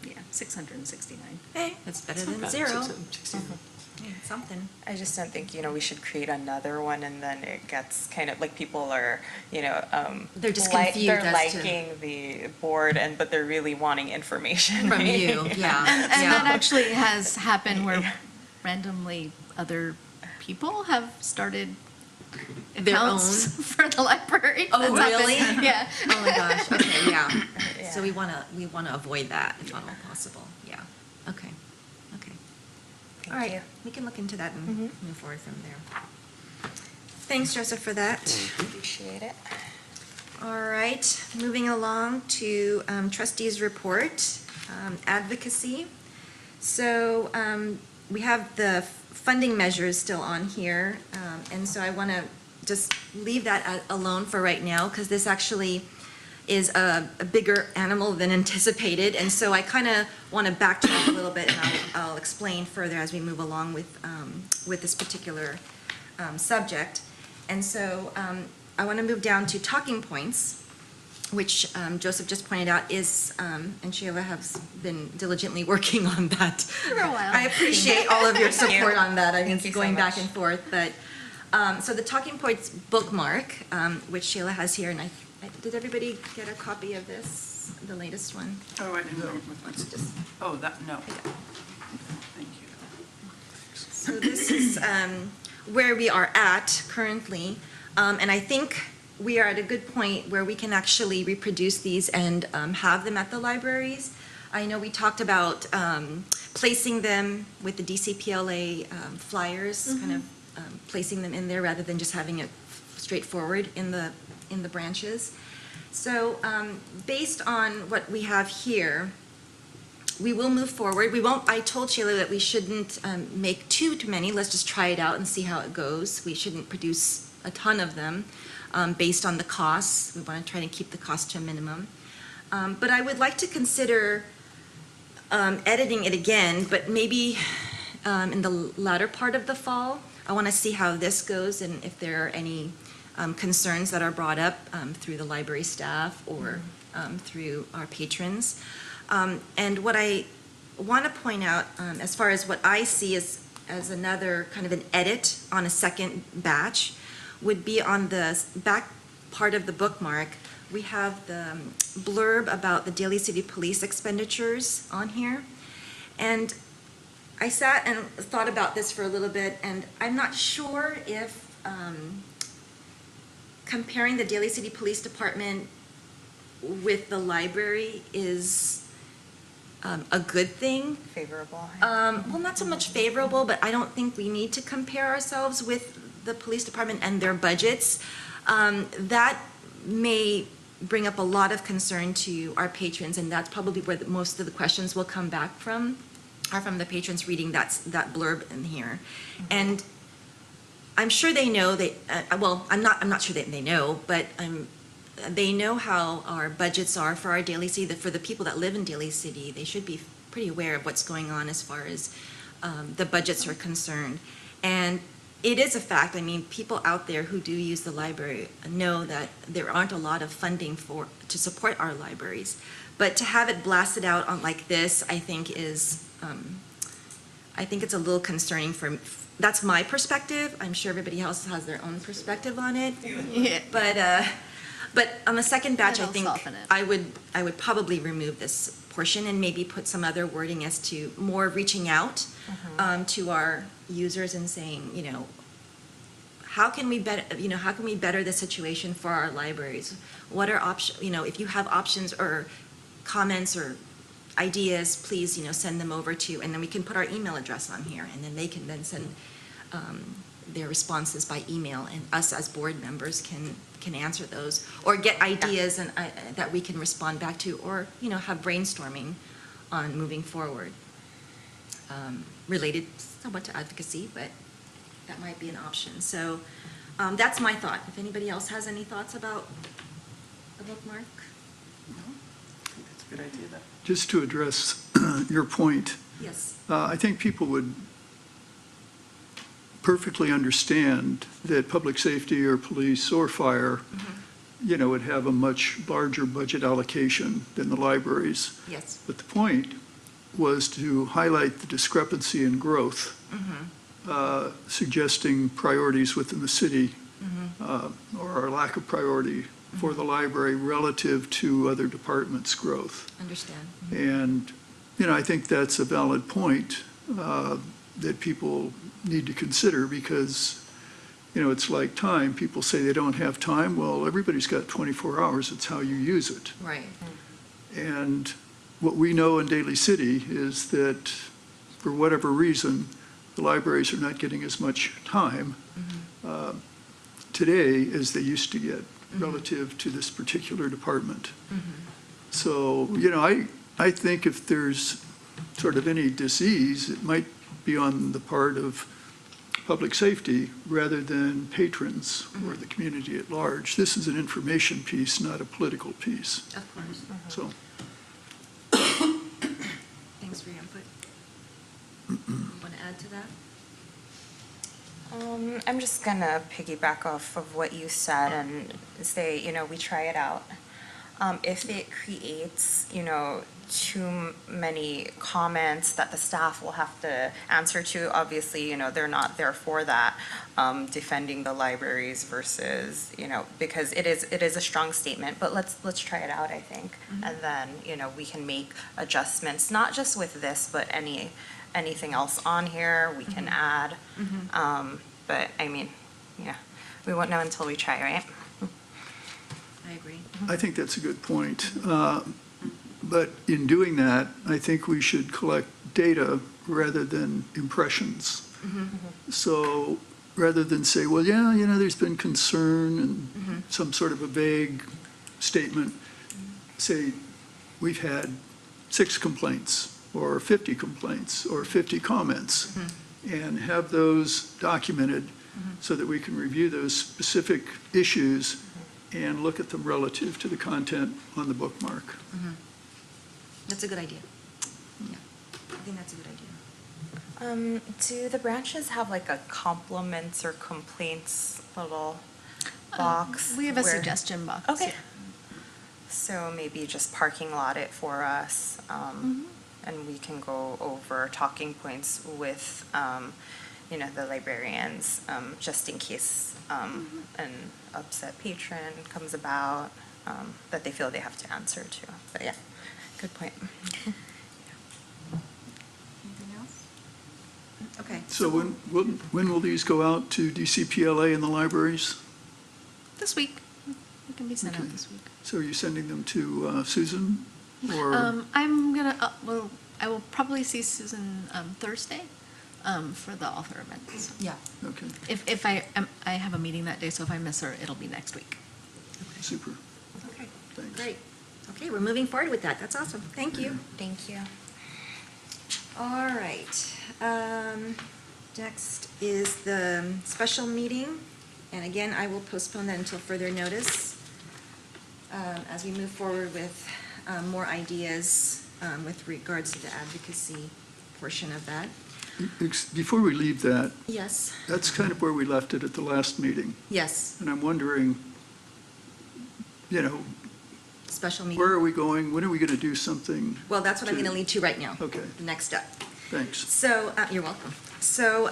S7: yeah, 669.
S6: Hey, that's better
S2: It's not
S6: than
S2: bad,
S6: zero.
S2: 660.
S6: Something.
S8: I just don't think, we should create another one and then it gets kind of like people are,
S6: They're just
S8: they're
S6: confused as to-
S8: liking the board but they're really wanting information
S6: From
S8: right?
S6: you, yeah.
S7: And
S6: yeah.
S7: that actually has happened where randomly other people have started
S6: Their
S7: accounts
S6: own?
S7: for the library.
S6: Oh,
S7: That's happened.
S6: really?
S7: Yeah.
S6: Oh my gosh, okay, yeah.
S8: Yeah.
S6: So we wanna avoid that if at all possible, yeah. Okay, okay.
S8: Thank
S6: All right,
S8: you.
S6: we can look into that and move forward from there. Thanks, Joseph, for that.
S8: Appreciate it.
S6: All right, moving along to trustees' report, advocacy. So we have the funding measures still on here, and so I want to just leave that alone for right now, because this actually is a bigger animal than anticipated, and so I kind of want to backtrack a little bit, and I'll explain further as we move along with this particular subject. And so I want to move down to talking points, which Joseph just pointed out is, and Sheila has been diligently working on that.
S7: For a while.
S6: I appreciate all of your
S8: Thank you.
S6: support on that. I mean,
S8: Thank
S6: it's
S8: you so
S6: going back
S8: much.
S6: and forth, but, so the talking points bookmark, which Sheila has here, and did everybody get a copy of this, the latest one?
S5: Oh, I didn't know. Oh, no. Thank you.
S6: So this is where we are at currently, and I think we are at a good point where we can actually reproduce these and have them at the libraries. I know we talked about placing them with the DCPLA flyers, kind of placing them in there rather than just having it straightforward in the branches. So based on what we have here, we will move forward. We won't, I told Sheila that we shouldn't make too many. Let's just try it out and see how it goes. We shouldn't produce a ton of them based on the costs. We want to try to keep the cost to a minimum. But I would like to consider editing it again, but maybe in the latter part of the fall. I want to see how this goes and if there are any concerns that are brought up through the library staff or through our patrons. And what I want to point out, as far as what I see as another kind of an edit on a second batch, would be on the back part of the bookmark. We have the blurb about the Daly City Police expenditures on here. And I sat and thought about this for a little bit, and I'm not sure if comparing the Daly City Police Department with the library is a good thing.
S8: Favorable.
S6: Well, not so much favorable, but I don't think we need to compare ourselves with the police department and their budgets. That may bring up a lot of concern to our patrons, and that's probably where most of the questions will come back from, are from the patrons reading that blurb in here. And I'm sure they know, well, I'm not sure that they know, but they know how our budgets are for our Daly City. For the people that live in Daly City, they should be pretty aware of what's going on as far as the budgets are concerned. And it is a fact, I mean, people out there who do use the library know that there aren't a lot of funding to support our libraries. But to have it blasted out on like this, I think is, I think it's a little concerning that's my perspective. I'm sure everybody else has their own perspective on it.
S7: Yeah.
S6: But on the second batch, I
S7: It'll
S6: think
S7: soften it.
S6: I would probably remove this portion and maybe put some other wording as to more reaching out to our users and saying, how can we better the situation for our libraries? What are options? If you have options or comments or ideas, please, send them over to, and then we can put our email address on here, and then they can then send their responses by email, and us as board members can answer those, or get ideas and that we can respond back to, or have brainstorming on moving forward, related somewhat to advocacy, but that might be an option. So that's my thought. If anybody else has any thoughts about the bookmark?
S5: No, I think that's a good idea, though.
S3: Just to address your point,
S6: Yes.
S3: I think people would perfectly understand that public safety or police or fire, would have a much larger budget allocation than the libraries.
S6: Yes.
S3: But the point was to highlight the discrepancy in growth suggesting priorities within the city or our lack of priority for the library relative to other departments' growth.
S6: Understand.
S3: And, I think that's a valid point that people need to consider because, it's like time. People say they don't have time. Well, everybody's got 24 hours. It's how you use it.
S6: Right.
S3: And what we know in Daly City is that for whatever reason, the libraries are not getting as much time today as they used to get relative to this particular department. So, I think if there's sort of any disease, it might be on the part of public safety rather than patrons or the community at large. This is an information piece, not a political piece.
S6: Of course.
S3: So,
S6: Thanks for your input. Want to add to that?
S8: I'm just gonna piggyback off of what you said and say, we try it out. If it creates, too many comments that the staff will have to answer to, obviously, they're not there for that, defending the libraries versus, because it is a strong statement, but let's try it out, I think. And then, we can make adjustments, not just with this, but anything else on here we can add. But I mean, we won't know until we try, right?
S6: I agree.
S3: I think that's a good point. But in doing that, I think we should collect data rather than impressions. So rather than say, well, yeah, there's been concern and some sort of a vague statement, say, we've had 6 complaints or 50 complaints or 50 comments and have those documented so that we can review those specific issues and look at them relative to the content on the bookmark.
S6: That's a good idea. Yeah, I think that's a good idea.
S8: Do the branches have like a compliments or complaints little box?
S7: We have a
S8: where-
S7: suggestion box.
S8: Okay.
S7: yeah.
S8: So maybe just parking lot it for us, and we can go over talking points with, the librarians, just in case an upset patron comes about, that they feel they have to answer to. But yeah, good point.
S6: Anything else? Okay.
S3: So when will these go out to DCPLA and the libraries?
S7: This week. It can be sent out
S3: Okay.
S7: this week.
S3: So are you sending them to Susan? Or,
S7: I'm gonna, I will probably see Susan Thursday for the author events.
S6: Yeah.
S3: okay,
S7: If I have a meeting that day, so if I miss her, it'll be next week.
S3: super,
S6: Okay.
S3: thanks.
S6: Great. Okay, we're moving forward with that. That's awesome. Thank you.
S8: Thank you.
S6: All right. Next is the special meeting. And again, I will postpone that until further notice as we move forward with more ideas with regards to the advocacy portion of that.
S3: Before we leave that,
S6: Yes,
S3: that's kind of where we left it at the last meeting.
S6: yes,
S3: And I'm wondering,
S6: special meeting.
S3: where are we going? When are we going to do something?
S6: Well, that's what I'm going to lead to right now.
S3: Okay.
S6: The next step.
S3: Thanks.
S6: So, you're welcome. So,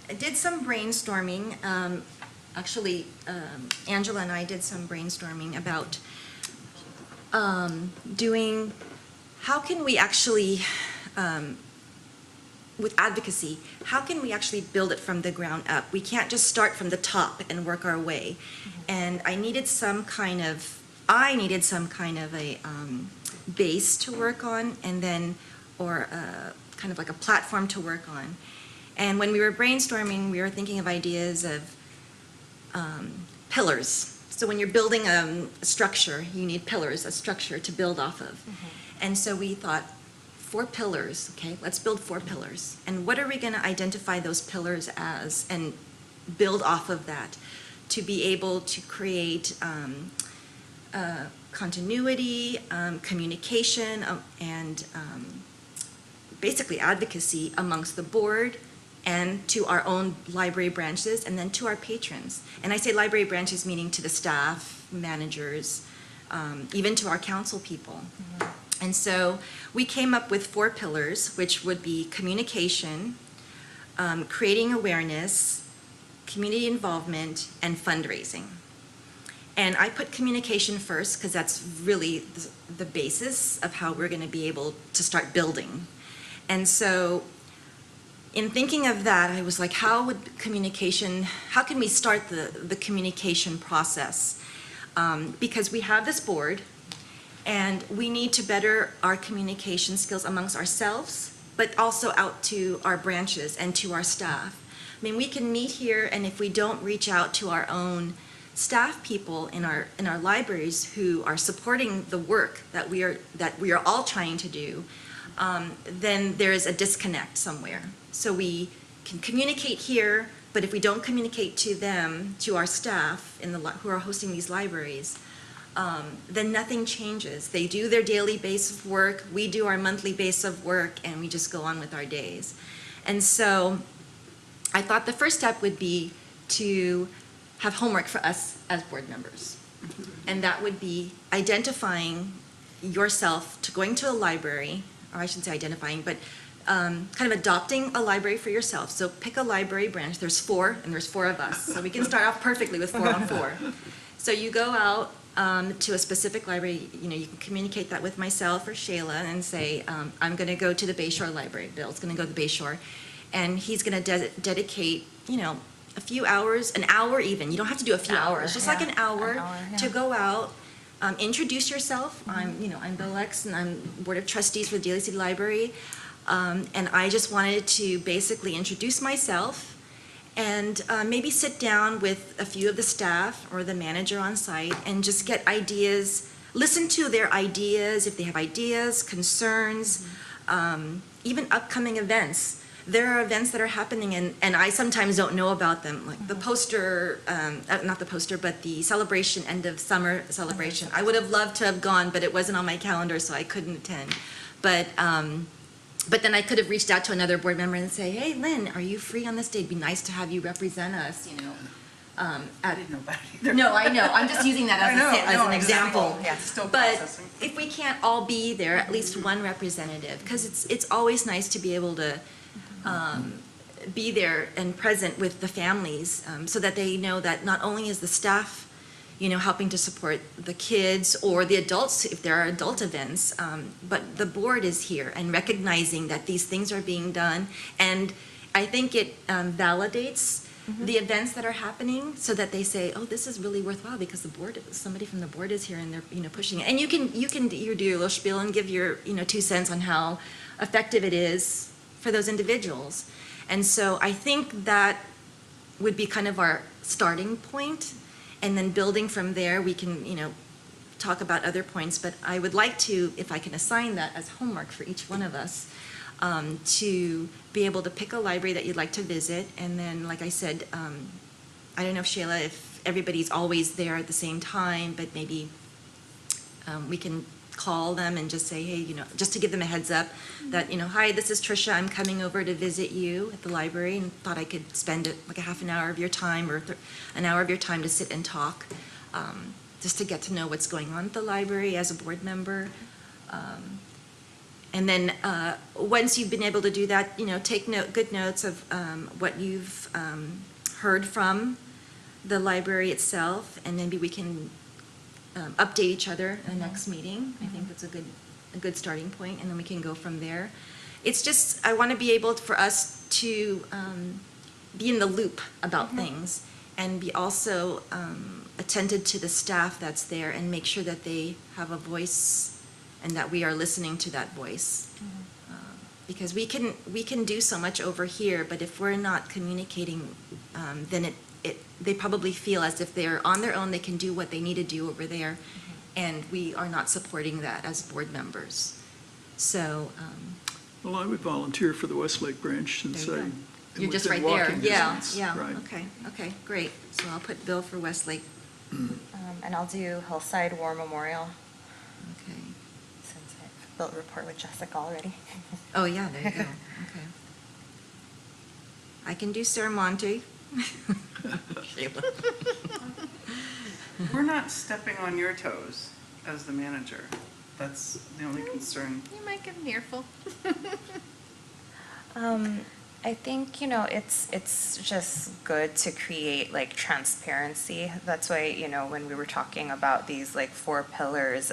S6: I did some brainstorming. Actually, Angela and I did some brainstorming about doing, how can we actually, with advocacy, how can we actually build it from the ground up? We can't just start from the top and work our way. And I needed some kind of a base to work on, and then, or kind of like a platform to work on. And when we were brainstorming, we were thinking of ideas of pillars. So when you're building a structure, you need pillars, a structure to build off of. And so we thought, 4 pillars, okay, let's build 4 pillars. And what are we going to identify those pillars as and build off of that to be able to create continuity, communication, and basically advocacy amongst the board and to our own library branches, and then to our patrons. And I say library branches meaning to the staff, managers, even to our council people. And so we came up with 4 pillars, which would be communication, creating awareness, community involvement, and fundraising. And I put communication first because that's really the basis of how we're going to be able to start building. And so in thinking of that, I was like, how can we start the communication process? Because we have this board, and we need to better our communication skills amongst ourselves, but also out to our branches and to our staff. I mean, we can meet here, and if we don't reach out to our own staff people in our libraries who are supporting the work that we are all trying to do, then there is a disconnect somewhere. So we can communicate here, but if we don't communicate to them, to our staff who are hosting these libraries, then nothing changes. They do their daily base of work, we do our monthly base of work, and we just go on with our days. And so I thought the first step would be to have homework for us as board members. And that would be identifying yourself to going to a library, or I shouldn't say identifying, but kind of adopting a library for yourself. So pick a library branch. There's 4, and there's 4 of us. So we can start off perfectly with 4 on 4. So you go out to a specific library. You can communicate that with myself or Shayla and say, I'm going to go to the Bayshore Library. Bill's going to go to the Bayshore. And he's going to dedicate, a few hours, an hour even. You don't have to do a few hours, just like an hour to go out, introduce yourself. I'm Bill X, and I'm Board of Trustees for the Daly City Library. And I just wanted to basically introduce myself and maybe sit down with a few of the staff or the manager on site and just get ideas, listen to their ideas, if they have ideas, concerns, even upcoming events. There are events that are happening, and I sometimes don't know about them, like the poster, not the poster, but the celebration, end of summer celebration. I would have loved to have gone, but it wasn't on my calendar, so I couldn't attend. But then I could have reached out to another board member and say, hey, Lynn, are you free on this day? It'd be nice to have you represent us,
S5: I didn't know about it either.
S6: No, I know. I'm just using that as an example.
S5: Yeah, still
S6: But
S5: processing.
S6: if we can't all be there, at least one representative, because it's always nice to be able to be there and present with the families, so that they know that not only is the staff, helping to support the kids or the adults if there are adult events, but the board is here and recognizing that these things are being done. And I think it validates the events that are happening, so that they say, oh, this is really worthwhile because somebody from the board is here and they're pushing it. And you can do your little spiel and give your 2 cents on how effective it is for those individuals. And so I think that would be kind of our starting point, and then building from there, we can talk about other points. But I would like to, if I can assign that as homework for each one of us, to be able to pick a library that you'd like to visit. And then, like I said, I don't know, Shayla, if everybody's always there at the same time, but maybe we can call them and just say, hey, just to give them a heads up that, hi, this is Tricia, I'm coming over to visit you at the library, and thought I could spend like a half an hour of your time or an hour of your time to sit and talk, just to get to know what's going on at the library as a board member. And then once you've been able to do that, take good notes of what you've heard from the library itself, and maybe we can update each other in the next meeting. I think that's a good starting point, and then we can go from there. It's just, I want to be able for us to be in the loop about things, and be also attentive to the staff that's there, and make sure that they have a voice and that we are listening to that voice. Because we can do so much over here, but if we're not communicating, then they probably feel as if they're on their own, they can do what they need to do over there, and we are not supporting that as board members. So.
S3: Well, I would volunteer for the Westlake branch since
S6: There you
S3: I'm
S6: go. You're just right
S3: within
S6: there.
S3: walking
S6: Yeah,
S3: distance.
S6: yeah.
S3: Right.
S6: Okay, great. So I'll put Bill for Westlake.
S8: And I'll do Hillside War Memorial,
S6: Okay.
S8: since I've built rapport with Jessica already.
S6: Oh, yeah, there you go. Okay. I can do Sermonte.
S5: We're not stepping on your toes as the manager. That's the only concern.
S7: You might get an earful.
S8: I think, it's just good to create like transparency. That's why, when we were talking about these like 4 pillars,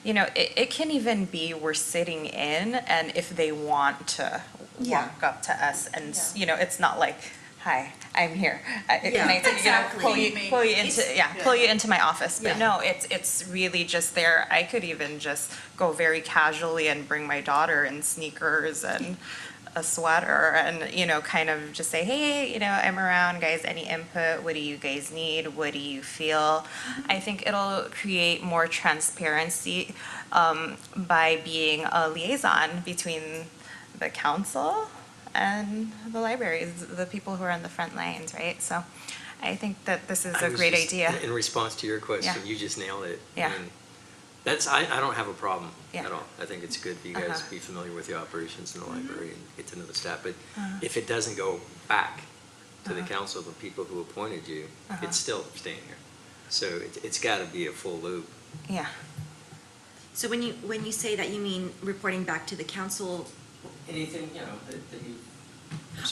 S8: it can even be we're sitting in, and if they want to walk up to us and, it's not like, hi, I'm here. Can I
S6: exactly.
S8: pull you into, pull you into my office. But
S6: Yeah.
S8: no, it's really just there. I could even just go very casually and bring my daughter in sneakers and a sweater and, kind of just say, hey, I'm around, guys, any input? What do you guys need? What do you feel? I think it'll create more transparency by being a liaison between the council and the libraries, the people who are on the front lines, right? So I think that this is
S2: I
S8: a
S2: was
S8: great
S2: just-
S8: idea.
S2: In response to your question,
S8: Yeah.
S2: you just nailed it.
S8: Yeah.
S2: I mean, I don't have a problem
S8: Yeah.
S2: at all. I think it's good for you guys to be familiar with the operations in the library and get to know the staff. But if it doesn't go back to the council, the people who appointed you, it's still staying here. So it's got to be a full loop.
S8: Yeah.
S6: So when you say that, you mean reporting back to the council?
S2: Anything, that you,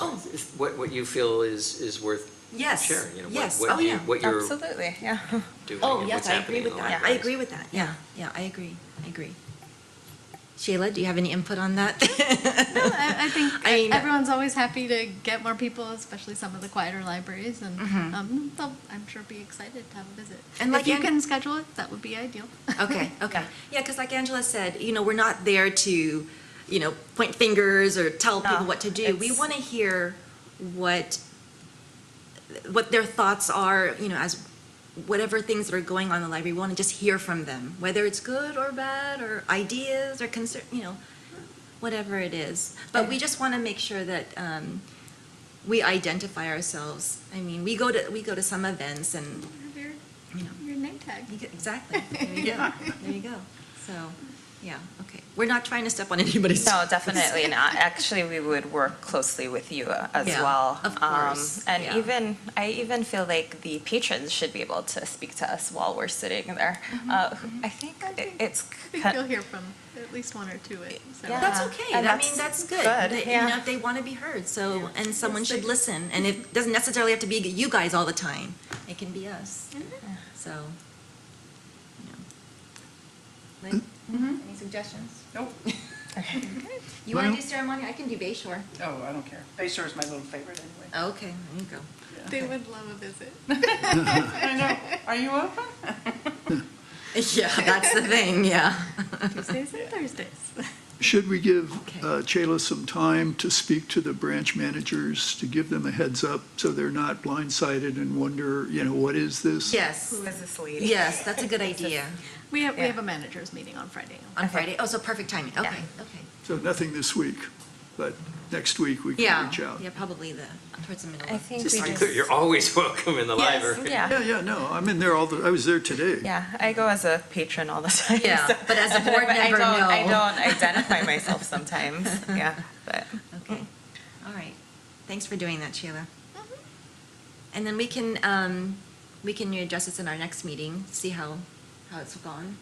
S6: Oh.
S2: what you feel is worth
S6: Yes.
S2: sharing,
S6: Yes.
S2: what
S6: Oh,
S2: you-
S6: yeah.
S2: what you're
S8: Absolutely, yeah.
S2: doing
S6: Oh,
S2: and
S6: yes,
S2: what's
S6: I
S2: happening
S6: agree
S2: in
S6: with
S2: the
S6: that. I
S2: libraries.
S6: agree with that. Yeah, I agree. Sheila, do you have any input on that?
S7: No, I think
S6: I mean-
S7: everyone's always happy to get more people, especially some of the quieter libraries, and they'll, I'm sure, be excited to have a visit.
S6: And
S7: if
S6: like
S7: you
S6: An-
S7: can schedule it, that would be ideal.
S6: Okay. Yeah, because like Angela said, we're not there to, point fingers or tell
S8: No,
S6: people what to do. We
S8: it's-
S6: want to hear what their thoughts are, as whatever things that are going on in the library, we want to just hear from them, whether it's good or bad, or ideas or concern, whatever it is. But we just want to make sure that we identify ourselves. I mean, we go to some events and,
S7: Your name tag.
S6: exactly, there you go, there you go. So, yeah, okay. We're not trying to step on anybody's
S8: No,
S6: toes.
S8: definitely not. Actually, we would work closely with you as
S6: Yeah,
S8: well.
S6: of course,
S8: And
S6: yeah.
S8: I even feel like the patrons should be able to speak to us while we're sitting there. I think it's.
S7: I think you'll hear from at least one or two. So.
S8: Yeah.
S6: That's okay.
S8: And
S6: I mean, that's good. They-
S8: yeah.
S6: If they want to be heard, so, and someone
S7: Yes,
S6: should
S7: they-
S6: listen. And it doesn't necessarily have to be you guys all the time. It can be us. So, Lynn, any suggestions?
S5: Nope.
S6: You want
S3: Well-
S6: to do ceremony? I can do Bayshore.
S5: Oh, I don't care. Bay Shore is my little favorite anyway.
S6: Oh, okay, there you go.
S7: They would love a visit.
S5: I know. Are you open?
S6: Yeah, that's the thing, yeah.
S7: Tuesdays and Thursdays.
S3: Should we give
S6: Okay.
S3: Chayla some time to speak to the branch managers, to give them a heads up so they're not blindsided and wonder, what is this?
S6: Yes,
S8: Who is this lady?
S6: yes, that's a good idea.
S7: We have
S8: Yeah.
S7: a managers meeting on Friday.
S6: On Friday, oh, so perfect timing, okay,
S8: Yeah.
S6: okay.
S3: So nothing this week, but next week we can
S6: Yeah,
S3: reach out.
S6: yeah, probably towards the middle
S8: I
S6: of.
S8: think
S2: Just
S8: we
S2: be
S8: just.
S2: clear, you're always welcome in the
S8: Yes,
S2: library.
S8: yeah.
S3: Yeah, no, I'm in there I was there today.
S8: Yeah, I go as a patron all the time.
S6: Yeah,
S8: so-
S6: but as a board
S8: But
S6: member, no.
S8: I don't identify myself sometimes. Yeah, but.
S6: Okay, all right. Thanks for doing that, Sheila. And then we can address this in our next meeting, see how it's gone.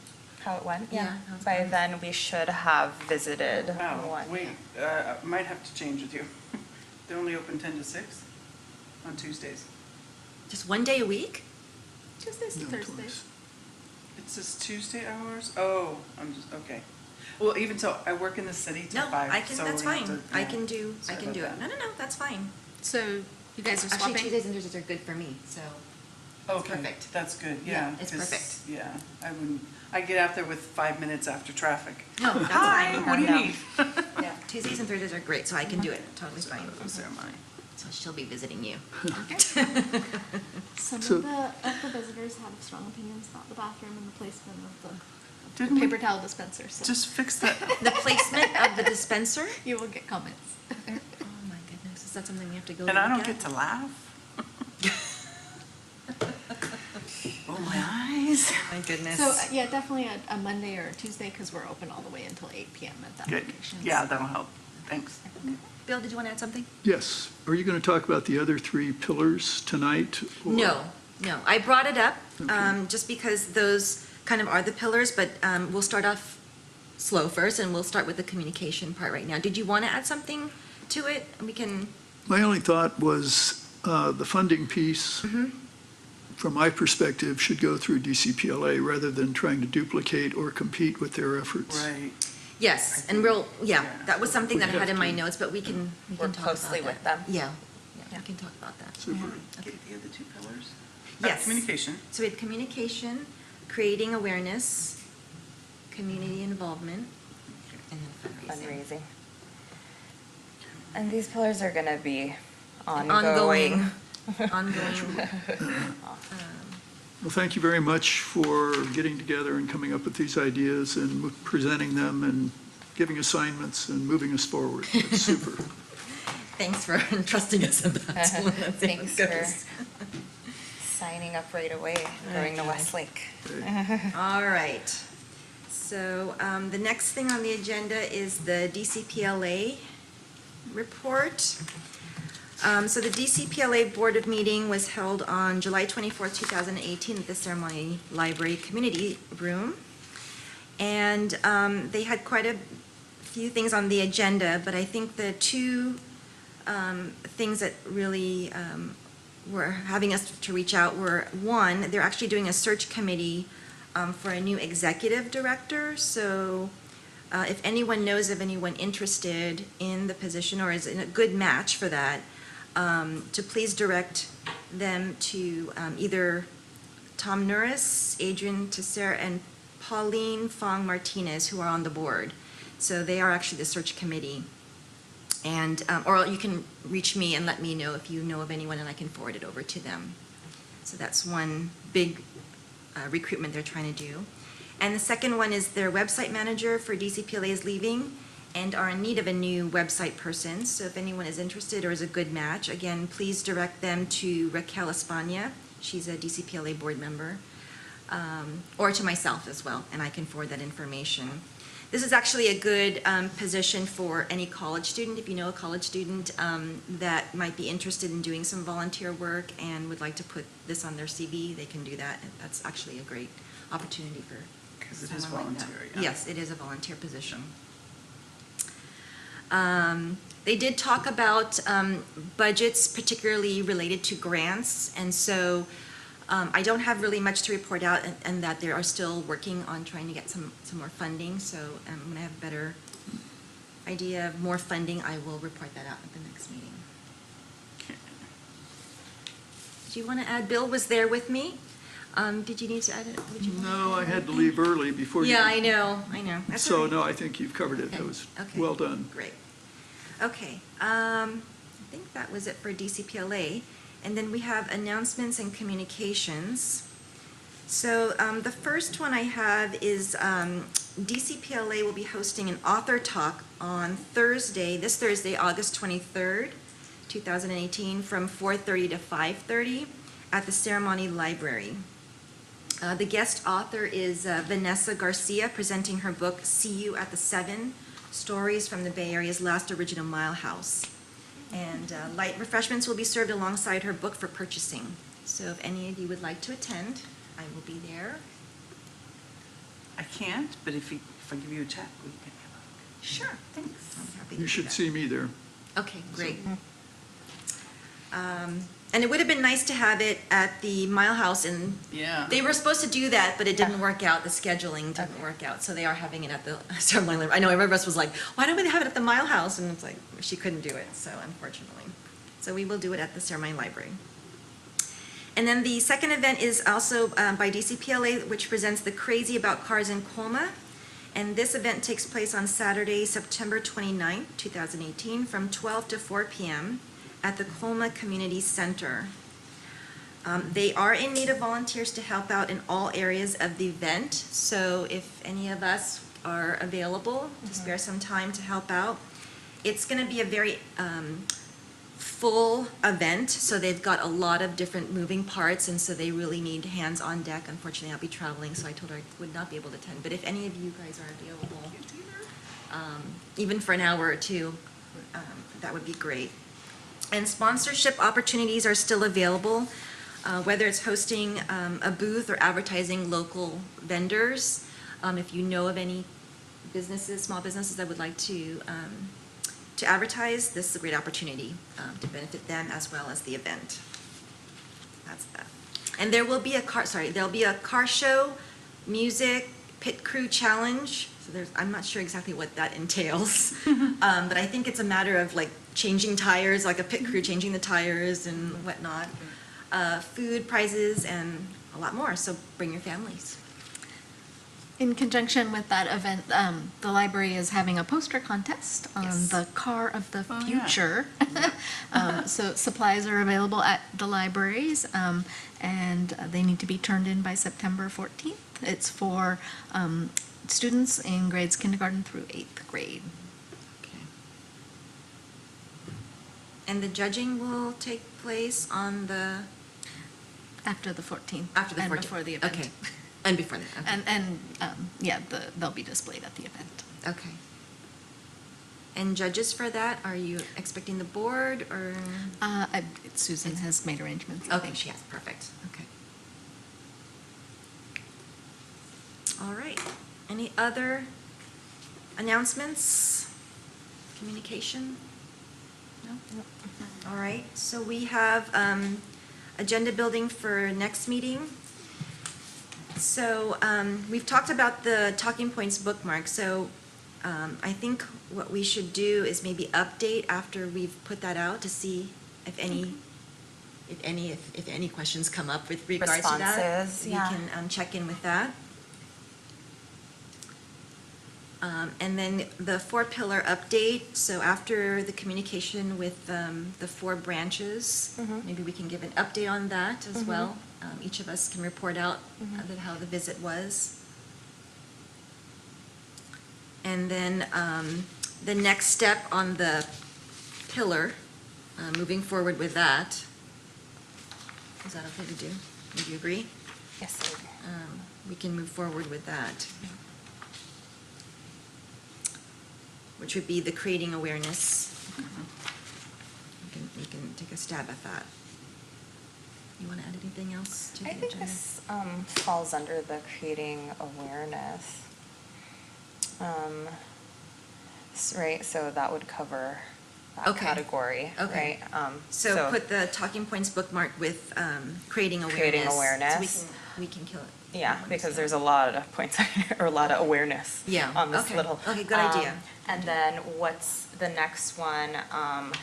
S8: How it went?
S6: Yeah, how it's
S8: By
S6: gone.
S8: then, we should have visited
S5: Wow,
S8: one.
S5: wait, might have to change with you. They're only open 10 to 6 on Tuesdays.
S6: Just one day a week?
S7: Tuesdays and
S3: No,
S7: Thursdays.
S3: twice.
S5: It says Tuesday hours? Oh, I'm just, okay. Well, even so, I work in the city till
S6: No,
S5: 5.
S6: I can,
S5: so
S6: that's
S5: we have
S6: fine.
S5: to-
S6: I
S5: yeah.
S6: can do
S5: Sorry
S6: it.
S5: about that.
S6: No, that's fine.
S7: So you guys are
S6: Actually,
S7: swapping?
S6: Tuesdays and Thursdays are good for me, so.
S5: Okay,
S6: perfect.
S5: that's good,
S6: Yeah,
S5: yeah.
S6: it's
S5: 'cause,
S6: perfect.
S5: Yeah, I get out there with 5 minutes after traffic.
S6: No, that's
S5: Hi,
S6: fine.
S5: what do you
S8: No.
S5: need?
S6: Yeah, Tuesdays and Thursdays are great, so I can do it, totally fine.
S5: No ceremony.
S6: So she'll be visiting you.
S7: Some
S3: So-
S7: of the visitors have strong opinions about the bathroom and the placement of the
S5: Didn't we
S7: paper towel dispenser, so
S5: just fix that?
S6: The placement of the dispenser?
S7: you will get comments.
S6: Oh my goodness, is that something we have to go
S5: And I
S6: look
S5: don't
S6: at?
S5: get to laugh? Oh, my eyes.
S6: My goodness.
S7: So, yeah, definitely a Monday or a Tuesday, because we're open all the way until 8 PM at that
S5: Good,
S7: location.
S5: yeah, that'll help, thanks.
S6: Bill, did you want to add something?
S3: Yes. Are you going to talk about the other 3 pillars tonight? or-
S6: No. I brought it up
S3: Okay.
S6: just because those kind of are the pillars, but we'll start off slow first, and we'll start with the communication part right now. Did you want to add something to it? We can,
S3: My only thought was the funding piece, from my perspective, should go through DCPLA rather than trying to duplicate or compete with their efforts.
S5: Right.
S6: yes, and we'll, yeah,
S5: Yeah.
S6: that was something that I had in my
S3: We have to
S6: notes, but we can
S8: Work
S6: talk about
S8: closely
S6: that.
S8: with them.
S6: Yeah, we can talk about that.
S3: Super.
S5: Okay, the other two pillars?
S6: Yes.
S5: Communication.
S6: So we have communication, creating awareness, community involvement, and then fundraising.
S8: Fundraising. And these pillars are going to be
S6: Ongoing.
S8: ongoing.
S6: Ongoing.
S3: Well, thank you very much for getting together and coming up with these ideas and presenting them and giving assignments and moving us forward. It's super.
S6: Thanks for trusting us in that.
S8: Thanks for signing up right away, going to
S6: Okay.
S8: Westlake.
S6: All right. So the next thing on the agenda is the DCPLA report. So the DCPLA Board of Meeting was held on July 24th, 2018 at the Ceremony Library Community Room. And they had quite a few things on the agenda, but I think the two things that really were having us to reach out were, one, they're actually doing a search committee for a new executive director. So if anyone knows of anyone interested in the position or is in a good match for that, to please direct them to either Tom Norris, Adrian Tesser, and Pauline Fong Martinez, who are on the board. So they are actually the search committee. And, or you can reach me and let me know if you know of anyone and I can forward it over to them. So that's one big recruitment they're trying to do. And the second one is their website manager for DCPLA is leaving and are in need of a new website person. So if anyone is interested or is a good match, again, please direct them to Raquel Espana. She's a DCPLA board member, or to myself as well, and I can forward that information. This is actually a good position for any college student. If you know a college student that might be interested in doing some volunteer work and would like to put this on their CV, they can do that. And that's actually a great opportunity for
S5: Because it is
S6: someone like that.
S5: voluntary, yeah.
S6: Yes, it is a volunteer position. They did talk about budgets, particularly related to grants, and so I don't have really much to report out, and that they are still working on trying to get some more funding, so when I have a better idea of more funding, I will report that out at the next meeting.
S5: Okay.
S6: Do you want to add, Bill was there with me? Did you need to add it? Would you want to
S3: No,
S6: add
S3: I had to
S6: anything?
S3: leave early before you.
S6: Yeah, I know. That's all
S3: So,
S6: right.
S3: no, I think you've covered it.
S6: Okay,
S3: That was
S6: okay.
S3: well done.
S6: Great. Okay, I think that was it for DCPLA. And then we have announcements and communications. So the first one I have is DCPLA will be hosting an author talk on Thursday, this Thursday, August 23rd, 2018, from 4:30 to 5:30 at the Ceremony Library. The guest author is Vanessa Garcia, presenting her book, See You at the 7, Stories from the Bay Area's Last Original Mile House. And light refreshments will be served alongside her book for purchasing. So if any of you would like to attend, I will be there.
S5: I can't, but if I give you a check, we can have
S6: Sure, thanks. I'm happy to
S3: You
S6: do
S3: should
S6: that.
S3: see me there.
S6: Okay, great. And it would have been nice to have it at the Mile House, and
S5: Yeah.
S6: they were supposed to do that, but it didn't work out. The scheduling didn't work out, so they are having it at the Ceremony Library. I know everybody else was like, why don't we have it at the Mile House? And it's like, she couldn't do it, so unfortunately. So we will do it at the Ceremony Library. And then the second event is also by DCPLA, which presents the Crazy About Cars in Colma. And this event takes place on Saturday, September 29th, 2018, from 12 to 4 p.m. at the Colma Community Center. They are in need of volunteers to help out in all areas of the event. So if any of us are available to spare some time to help out, it's going to be a very full event. So they've got a lot of different moving parts, and so they really need hands on deck. Unfortunately, I'll be traveling, so I told her I would not be able to attend. But if any of you guys are available, even for an hour or two, that would be great. And sponsorship opportunities are still available, whether it's hosting a booth or advertising local vendors. If you know of any businesses, small businesses that would like to advertise, this is a great opportunity to benefit them as well as the event. That's that. And there will be there'll be a car show, music, pit crew challenge. So I'm not sure exactly what that entails. But I think it's a matter of like changing tires, like a pit crew changing the tires and whatnot. Food, prizes, and a lot more. So bring your families.
S7: In conjunction with that event, the library is having a poster contest on
S6: Yes.
S7: the car of the
S5: Oh, yeah.
S7: future. So supplies are available at the libraries, and they need to be turned in by September 14th. It's for students in grades kindergarten through 8th grade.
S6: Okay. And the judging will take place on the
S7: After the 14th.
S6: after the 14th.
S7: And before the event.
S6: Okay. And before the okay.
S7: And yeah, they'll be displayed at the event.
S6: Okay. And judges for that, are you expecting the board or?
S7: Susan has made arrangements. I
S6: Okay,
S7: think.
S6: she has, perfect, okay. All right, any other announcements, communication? No? All right, so we have agenda building for next meeting. So we've talked about the talking points bookmark, so I think what we should do is maybe update after we've put that out to see if any questions come up with regards to that.
S8: Responses, yeah.
S6: We can check in with that. And then the 4-pillar update, so after the communication with the 4 branches, maybe we can give an update on that as well. Each of us can report out how the visit was. And then the next step on the pillar, moving forward with that, is that okay to do? Would you agree?
S8: Yes.
S6: We can move forward with that. Which would be the creating awareness. You can take a stab at that. You want to add anything else to the
S8: I
S6: agenda?
S8: think this falls under the creating awareness. Right, so that would cover that
S6: Okay.
S8: category,
S6: Okay.
S8: right?
S6: So put the talking points bookmark with creating awareness.
S8: Creating
S6: So
S8: awareness.
S6: we can kill it.
S8: Yeah, because there's a lot of points, or a lot of awareness
S6: Yeah,
S8: on this
S6: okay.
S8: little.
S6: Okay, good idea.
S8: And then what's the next one?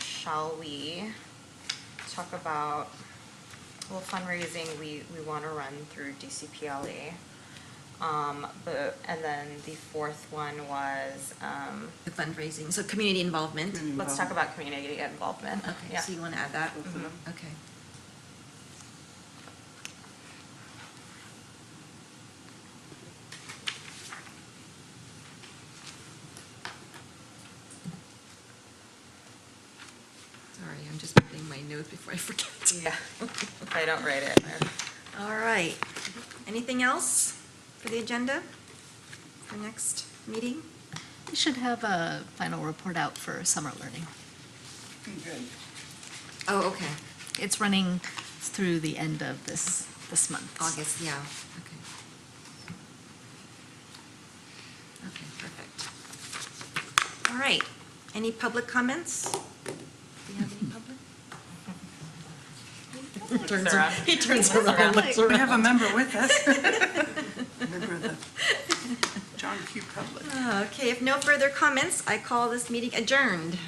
S8: Shall we talk about, well, fundraising, we want to run through DCPLE. And then the 4th one was,
S6: The fundraising, so community involvement.
S8: let's talk about community involvement.
S6: Okay,
S8: Yeah.
S6: so you want to add that?
S8: Mhm.
S6: Okay. Sorry, I'm just putting my notes before I forget.
S8: Yeah, if I don't write it.
S6: All right. Anything else for the agenda for next meeting?
S7: We should have a final report out for summer learning.
S5: Good.
S6: Oh, okay.
S7: It's running through the end of this month.
S6: August, yeah, okay. Okay, perfect. All right, any public comments? Do you have any public? He turns around.
S5: We have a member with us. Member of the John Q. Public.
S6: Okay, if no further comments, I call this meeting adjourned.